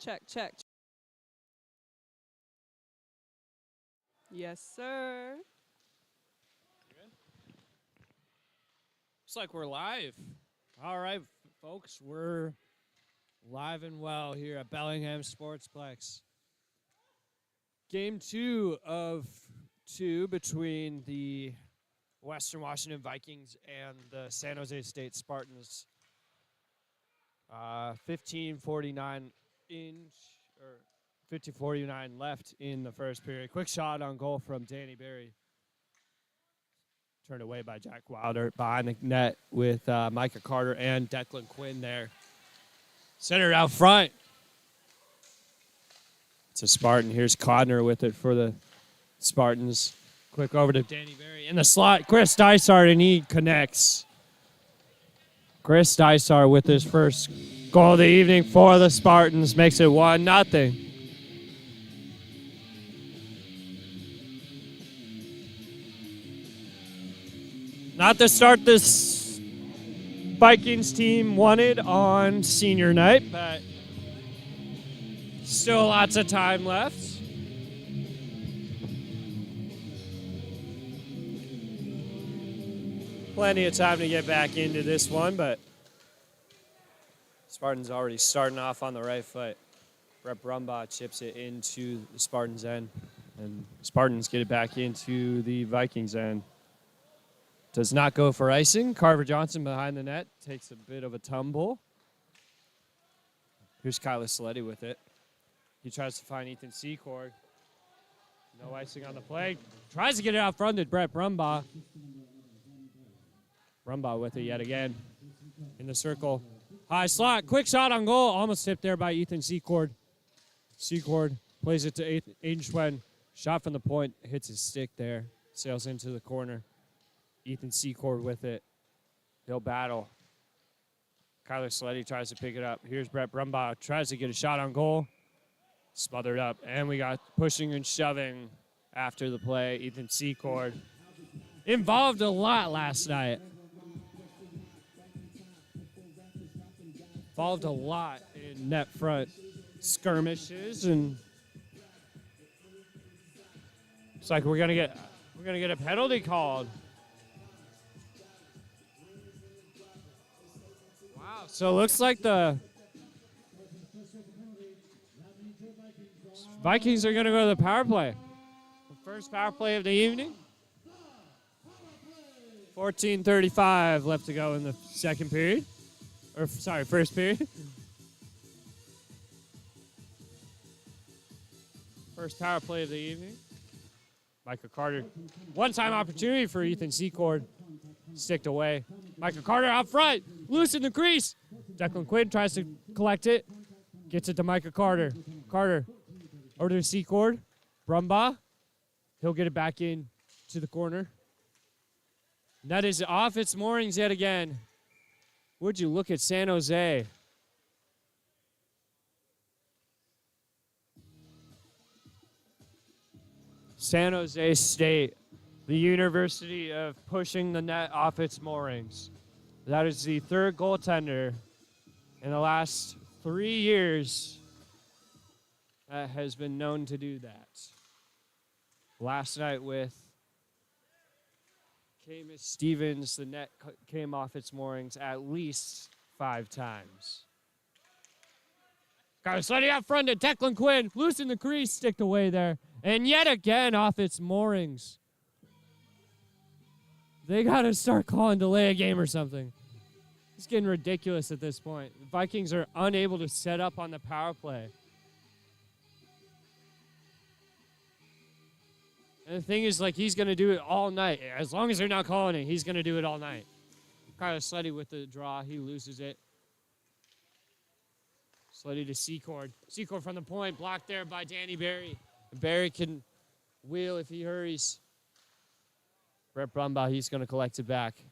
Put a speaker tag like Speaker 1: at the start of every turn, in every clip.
Speaker 1: Check, check. Yes, sir.
Speaker 2: Looks like we're live. All right, folks, we're live and well here at Bellingham Sportsplex. Game 2 of 2 between the Western Washington Vikings and the San Jose State Spartans. 15:49 left in the first period. Quick shot on goal from Danny Berry. Turned away by Jack Wilder behind the net with Micah Carter and Declan Quinn there. Centered out front. It's a Spartan. Here's Codner with it for the Spartans. Quick over to Danny Berry. In the slot, Chris Dysart, and he connects. Chris Dysart with his first goal of the evening for the Spartans. Makes it 1-0. Not the start this Vikings team wanted on senior night, but still lots of time left. Plenty of time to get back into this one, but Spartans already starting off on the right foot. Brett Brumbaugh chips it into the Spartans' end, and Spartans get it back into the Vikings' end. Does not go for icing. Carver Johnson behind the net takes a bit of a tumble. Here's Kyler Sleddy with it. He tries to find Ethan Secord. No icing on the play. Tries to get it out front to Brett Brumbaugh. Brumbaugh with it yet again. In the circle. High slot. Quick shot on goal. Almost tipped there by Ethan Secord. Secord plays it to Aiden Schwen. Shot from the point. Hits his stick there. Sails into the corner. Ethan Secord with it. He'll battle. Kyler Sleddy tries to pick it up. Here's Brett Brumbaugh. Tries to get a shot on goal. Smothered up. And we got pushing and shoving after the play. Ethan Secord. Involved a lot last night. Involved a lot in net front skirmishes, and it's like we're gonna get a penalty called. Wow. So it looks like the Vikings are gonna go to the power play. The first power play of the evening. 14:35 left to go in the second period. First period. First power play of the evening. Micah Carter. One-time opportunity for Ethan Secord. Sticked away. Micah Carter out front. Loose in the crease. Declan Quinn tries to collect it. Gets it to Micah Carter. Carter over to Secord. Brumbaugh. He'll get it back in to the corner. And that is off its moorings yet again. Would you look at San Jose? San Jose State, the University of pushing the net off its moorings. That is the third goaltender in the last 3 years that has been known to do that. Last night with Camus Stevens, the net came off its moorings at least 5 times. Got Sleddy out front to Declan Quinn. Loose in the crease, sticked away there. And yet again off its moorings. They got to start calling delay a game or something. It's getting ridiculous at this point. The Vikings are unable to set up on the power play. And the thing is, like, he's going to do it all night. As long as they're not calling it, he's going to do it all night. Kyler Sleddy with the draw. He loses it. Sleddy to Secord. Secord from the point. Blocked there by Danny Berry. Berry can wheel if he hurries. Brett Brumbaugh, he's going to collect it back.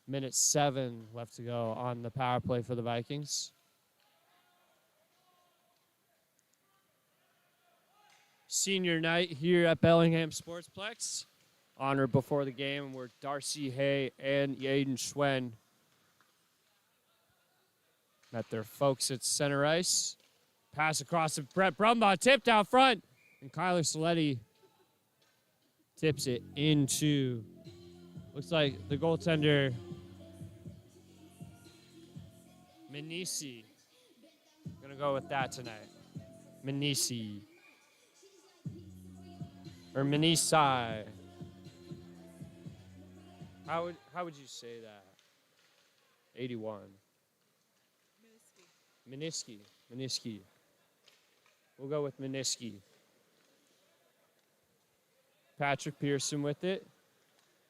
Speaker 2: Minute 7 left to go on the power play for the Vikings. Senior night here at Bellingham Sportsplex. Honor before the game were Darcy Hay and Aiden Schwen. Met their folks at center ice. Pass across to Brett Brumbaugh, tipped out front. And Kyler Saletti tips it into, looks like the goaltender, Minisi. Gonna go with that tonight. Minisi. Or Minisai. How would you say that? 81. Miniski. We'll go with Miniski. Patrick Pearson with it.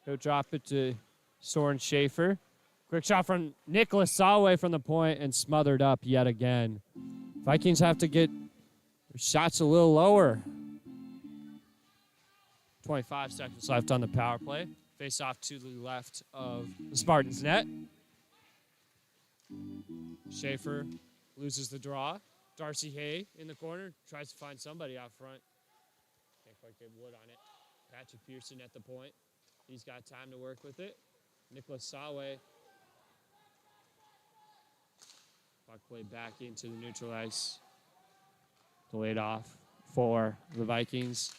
Speaker 2: He'll drop it to Soren Schaefer. Quick shot from Nicholas Solway from the point and smothered up yet again. Vikings have to get their shots a little lower. 25 seconds left on the power play. Face off to the left of the Spartans' net. Schaefer loses the draw. Darcy Hay in the corner. Tries to find somebody out front. Can't quite get wood on it. Patrick Pearson at the point. He's got time to work with it. Nicholas Solway. Puck play back into the neutral ice. Delayed off for the Vikings.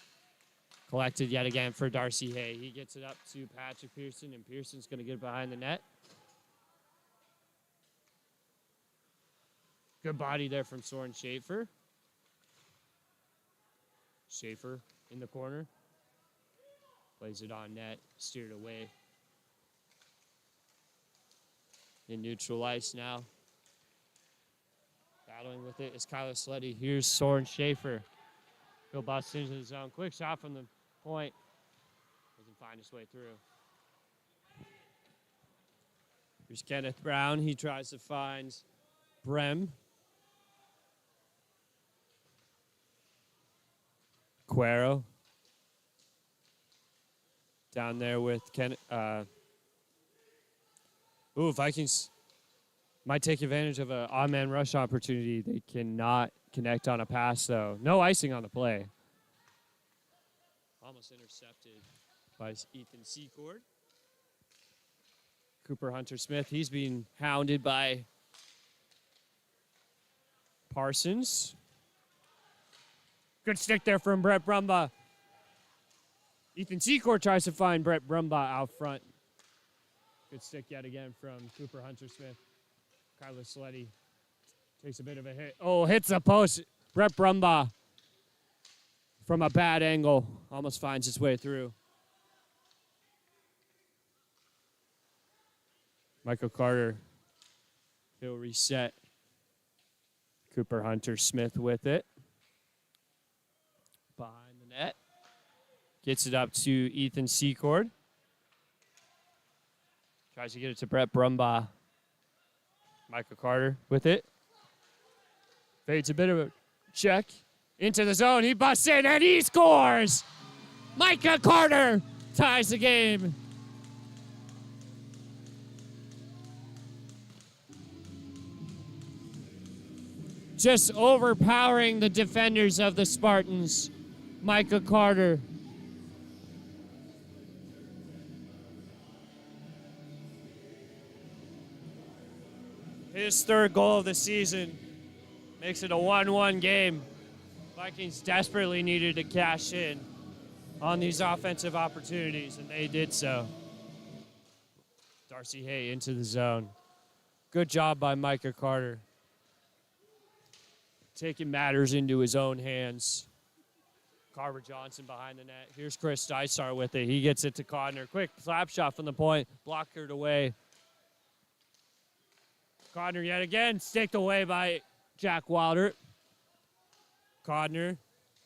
Speaker 2: Collected yet again for Darcy Hay. He gets it up to Patrick Pearson, and Pearson's going to get behind the net. Good body there from Soren Schaefer. Schaefer in the corner. Plays it on net, steered away. In neutral ice now. Battling with it is Kyler Sleddy. Here's Soren Schaefer. He'll bust into the zone. Quick shot from the point. Doesn't find his way through. Here's Kenneth Brown. He tries to find Brem. Cuero. Down there with Vikings might take advantage of an odd-man rush opportunity. They cannot connect on a pass, though. No icing on the play. Almost intercepted by Ethan Secord. Cooper Hunter-Smith, he's being hounded by Parsons. Good stick there from Brett Brumbaugh. Ethan Secord tries to find Brett Brumbaugh out front. Good stick yet again from Cooper Hunter-Smith. Kyler Sleddy takes a bit of a hit. Oh, hits the post. Brett Brumbaugh from a bad angle almost finds his way through. Michael Carter, he'll reset. Cooper Hunter-Smith with it. Behind the net. Gets it up to Ethan Secord. Tries to get it to Brett Brumbaugh. Michael Carter with it. Fades a bit of a check. Into the zone. He busts in and he scores! Micah Carter ties the game. Just overpowering the defenders of the Spartans. Micah Carter. His third goal of the season makes it a 1-1 game. Vikings desperately needed to cash in on these offensive opportunities, and they did so. Darcy Hay into the zone. Good job by Micah Carter. Taking matters into his own hands. Carver Johnson behind the net. Here's Chris Dysart with it. He gets it to Codner. Quick slap shot from the point. Blocked away. Codner yet again. Sticked away by Jack Wilder. Codner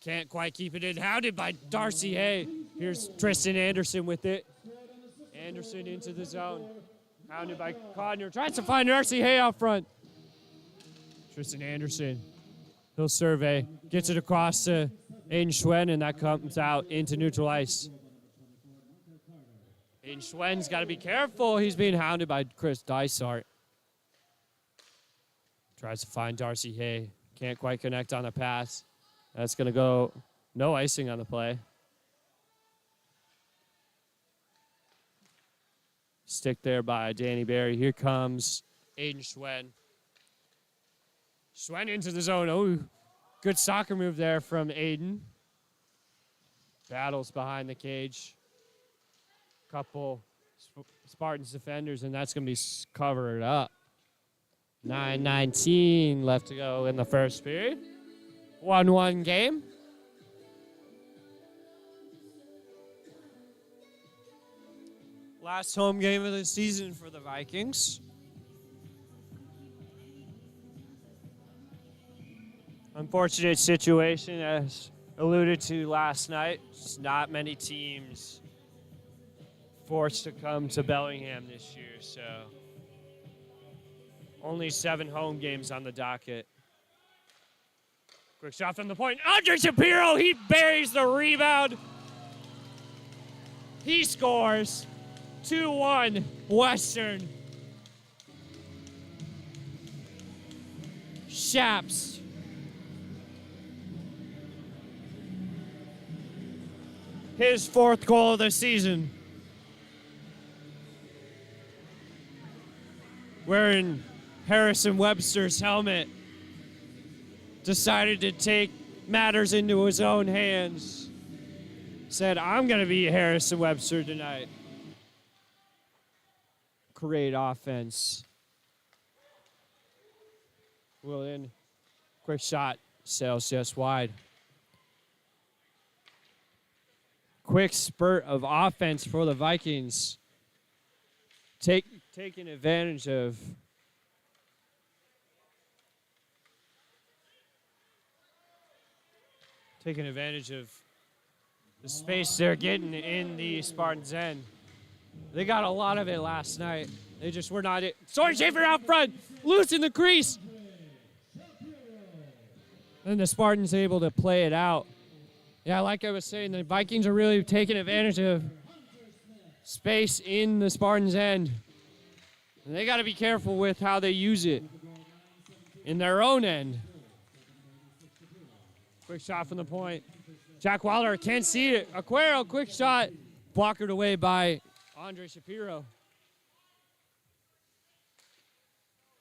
Speaker 2: can't quite keep it in. Hounded by Darcy Hay. Here's Tristan Anderson with it. Anderson into the zone. Hounded by Codner. Tries to find Darcy Hay out front. Tristan Anderson. He'll survey. Gets it across to Aiden Schwen, and that comes out into neutral ice. Aiden Schwen's got to be careful. He's being hounded by Chris Dysart. Tries to find Darcy Hay. Can't quite connect on the pass. That's going to go no icing on the play. Stick there by Danny Barry. Here comes Aiden Schwen. Schwen into the zone. Oh, Good soccer move there from Aiden. Battles behind the cage. Couple Spartans defenders, and that's going to be covered up. 9:19 left to go in the first period. 1-1 game. Last home game of the season for the Vikings. Unfortunate situation, as alluded to last night. Just not many teams forced to come to Bellingham this year, so only 7 home games on the docket. Quick shot from the point. Andre Shapiro, he buries the rebound. He scores. 2-1 Western. Shaps. His 4th goal of the season. Wearing Harrison Webster's helmet. Decided to take matters into his own hands. Said, I'm going to be Harrison Webster tonight. Great offense. Will in. Quick shot. Sails just wide. Quick spurt of offense for the Vikings. Taking advantage of the space they're getting in the Spartans' end. They got a lot of it last night. They just were not it. Soren Schaefer out front, loose in the crease. And the Spartans able to play it out. Yeah, like I was saying, the Vikings are really taking advantage of space in the Spartans' end. And they got to be careful with how they use it in their own end. Quick shot from the point. Jack Wilder can't see it. Aquero, quick shot. Blockered away by Andre Shapiro.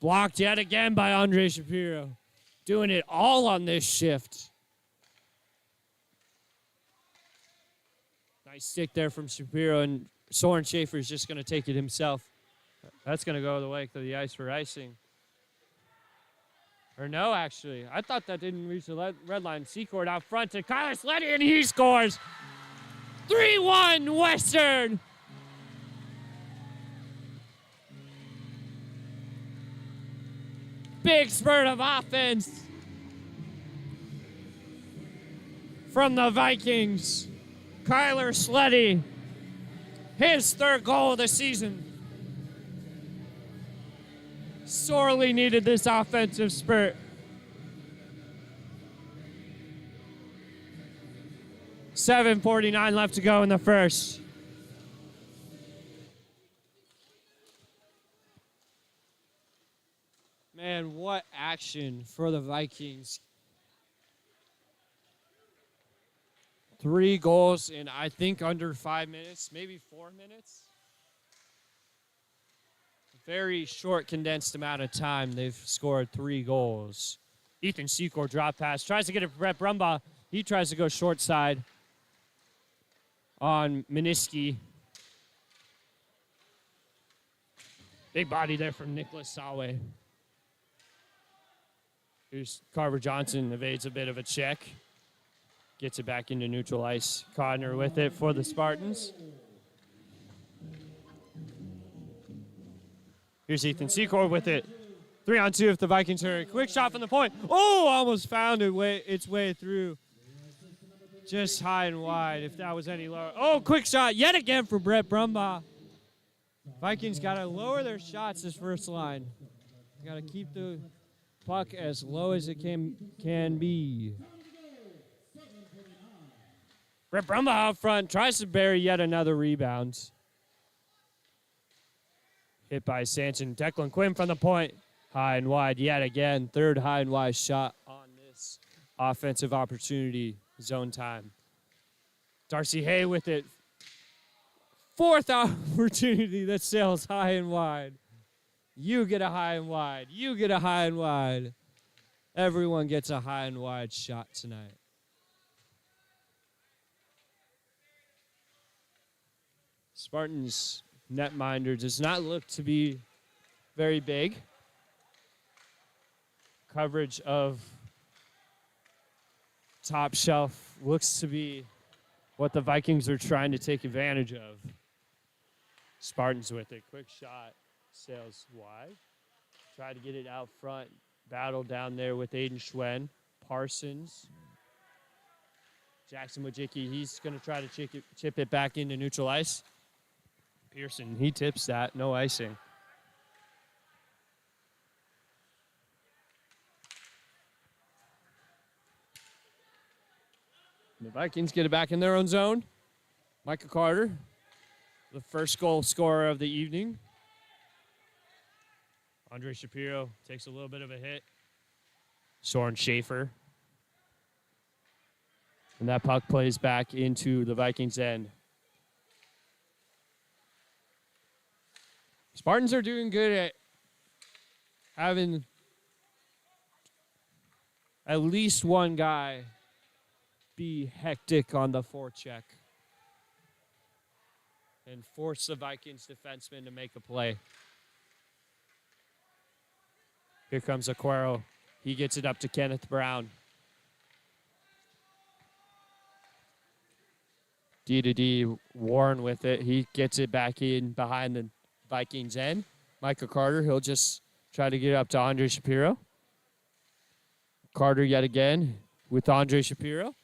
Speaker 2: Blocked yet again by Andre Shapiro. Doing it all on this shift. Nice stick there from Shapiro, and Soren Schaefer is just going to take it himself. That's going to go the length of the ice for icing. Or no, actually. I thought that didn't reach the red line. Secord out front to Kyler Sleddy, and he scores. 3-1 Western. Big spurt of offense from the Vikings. Kyler Sleddy, his 3rd goal of the season. Sorely needed this offensive spurt. 7:49 left to go in the first. Man, what action for the Vikings. 3 goals in, I think, under 5 minutes, maybe 4 minutes. Very short, condensed amount of time. They've scored 3 goals. Ethan Secor drop pass. Tries to get it to Brett Brumbaugh. He tries to go short side on Miniski. Big body there from Nicholas Sawe. Here's Carver Johnson, evades a bit of a check. Gets it back into neutral ice. Codner with it for the Spartans. Here's Ethan Secor with it. 3-on-2 if the Vikings hurry. Quick shot from the point. Oh, almost found its way through. Just high and wide if that was any lower. Oh, quick shot yet again for Brett Brumbaugh. Vikings got to lower their shots this first line. Got to keep the puck as low as it can be. Brett Brumbaugh out front tries to bury yet another rebound. Hit by Sanson. Declan Quinn from the point. High and wide yet again. 3rd high and wide shot on this offensive opportunity. Zone time. Darcy Hay with it. 4th opportunity that sails high and wide. You get a high and wide. You get a high and wide. Everyone gets a high and wide shot tonight. Spartans netminder does not look to be very big. Coverage of top shelf looks to be what the Vikings are trying to take advantage of. Spartans with it. Quick shot. Sails wide. Try to get it out front. Battle down there with Aiden Schwen. Parsons. Jackson Wojcicki, he's going to try to chip it back into neutral ice. Pearson, he tips that. No icing. The Vikings get it back in their own zone. Micah Carter, the first goal scorer of the evening. Andre Shapiro takes a little bit of a hit. Soren Schaefer. And that puck plays back into the Vikings' end. Spartans are doing good at having at least one guy be hectic on the forecheck and force the Vikings defenseman to make a play. Here comes Aquero. He gets it up to Kenneth Brown. D Warren with it. He gets it back in behind the Vikings end. Micah Carter, he'll just try to get it up to Andre Shapiro. Carter yet again with Andre Shapiro.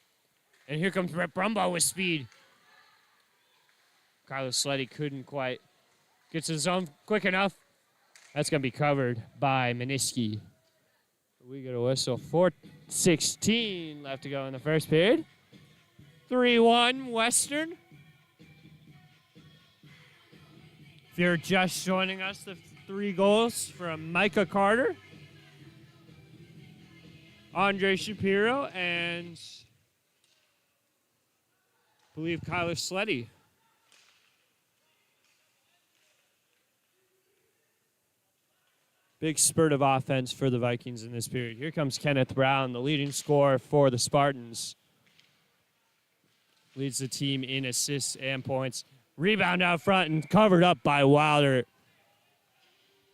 Speaker 2: And here comes Brett Brumbaugh with speed. Kyler Sleddy couldn't quite get to the zone quick enough. That's going to be covered by Meniski. We get a whistle. 4:16 left to go in the first period. 3-1 Western. If you're just joining us, the 3 goals from Micah Carter, Andre Shapiro, and I believe Kyler Sleddy. Big spurt of offense for the Vikings in this period. Here comes Kenneth Brown, the leading scorer for the Spartans. Leads the team in assists and points. Rebound out front and covered up by Wilder.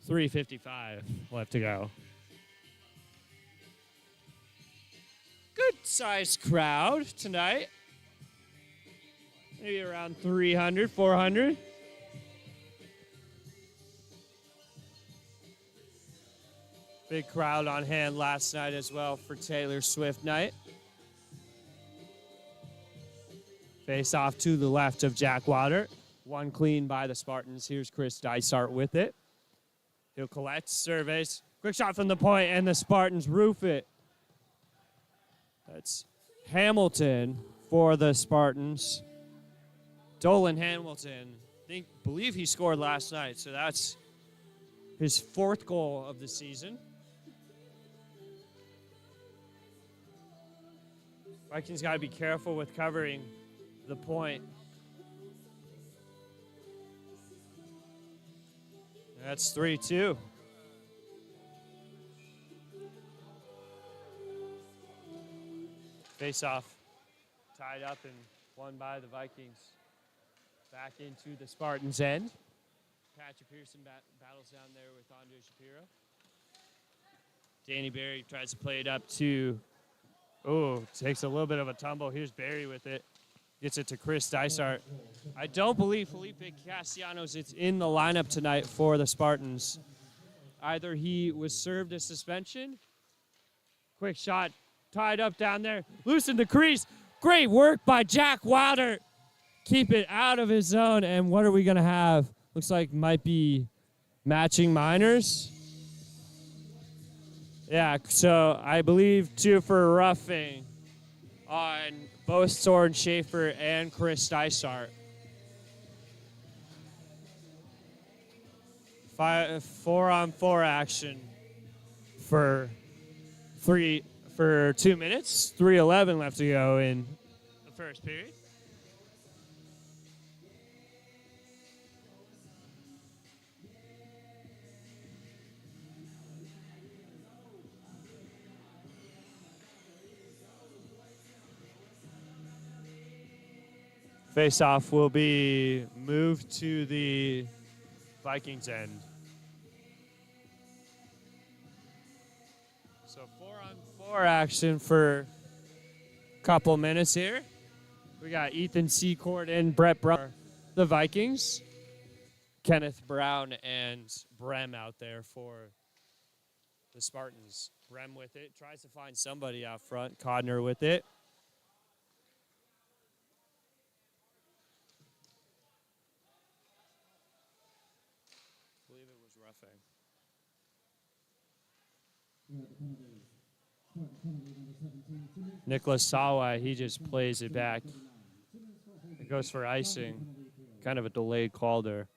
Speaker 2: 3:55 left to go. Good-sized crowd tonight. Maybe around 300, 400. Big crowd on hand last night as well for Taylor Swift night. Face off to the left of Jack Wilder. One clean by the Spartans. Here's Chris Dysart with it. He'll collect, surveys. Quick shot from the point, and the Spartans roof it. That's Hamilton for the Spartans. Dolan Hamilton, believe he scored last night, so that's his 4th goal of the season. Vikings got to be careful with covering the point. That's 3-2. Face off, tied up and won by the Vikings. Back into the Spartans' end. Patrick Pearson battles down there with Andre Shapiro. Danny Berry tries to play it up to, takes a little bit of a tumble. Here's Berry with it. Gets it to Chris Dysart. I don't believe Felipe Castellanos is in the lineup tonight for the Spartans. Either he was served a suspension. Quick shot, tied up down there. Loose in the crease. Great work by Jack Wilder. Keep it out of his zone. And what are we going to have? Looks like might be matching minors. Yeah, so I believe 2 for roughing on both Soren Schaefer and Chris Dysart. 4-on-4 action for 2 minutes. 3:11 left to go in the first period. Face-off will be moved to the Vikings end. So 4-on-4 action for a couple minutes here. We got Ethan Secord and Brett Brown, the Vikings. Kenneth Brown and Brem out there for the Spartans. Brem with it, tries to find somebody out front. Codner with it. I believe it was roughing. Nicholas Sawai, he just plays it back. It goes for icing. Kind of a delayed call there.